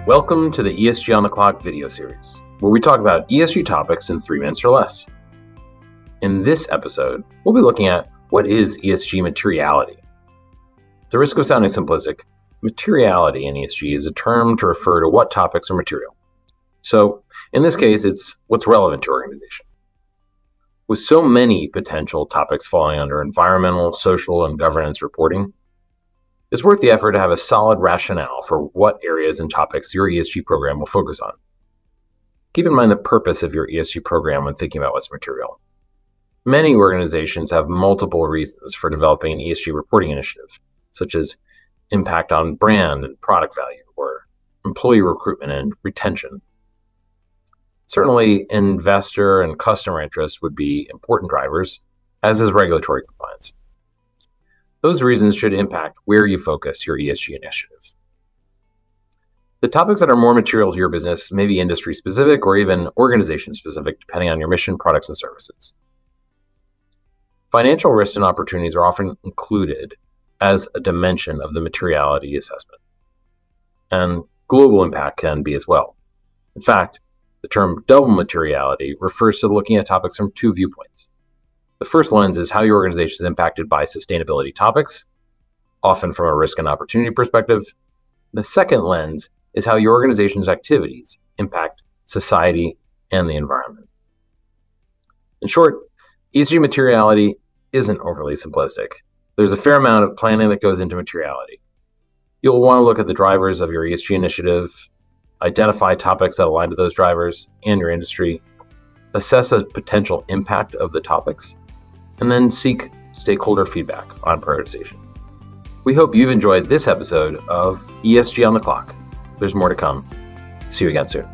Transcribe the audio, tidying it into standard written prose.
Welcome to the ESG on the Clock video series, where we talk about ESG topics in 3 minutes or less. In this episode, we'll be looking at what is ESG materiality. At the risk of sounding simplistic, materiality in ESG is a term to refer to what topics are material. So, in this case, it's what's relevant to your organization. With so many potential topics falling under environmental, social, and governance reporting, it's worth the effort to have a solid rationale for what areas and topics your ESG program will focus on. Keep in mind the purpose of your ESG program when thinking about what's material. Many organizations have multiple reasons for developing an ESG reporting initiative, such as impact on brand and product value, or employee recruitment and retention. Certainly, investor and customer interest would be important drivers, as is regulatory compliance. Those reasons should impact where you focus your ESG initiative. The topics that are more material to your business may be industry-specific or even organization-specific, depending on your mission, products, and services. Financial risks and opportunities are often included as a dimension of the materiality assessment, and global impact can be as well. In fact, the term double materiality refers to looking at topics from 2 viewpoints. The first lens is how your organization is impacted by sustainability topics, often from a risk and opportunity perspective. The second lens is how your organization's activities impact society and the environment. In short, ESG materiality isn't overly simplistic. There's a fair amount of planning that goes into materiality. You'll want to look at the drivers of your ESG initiative, identify topics that align to those drivers and your industry, assess a potential impact of the topics, and then seek stakeholder feedback on prioritization. We hope you've enjoyed this episode of ESG on the Clock. There's more to come. See you again soon.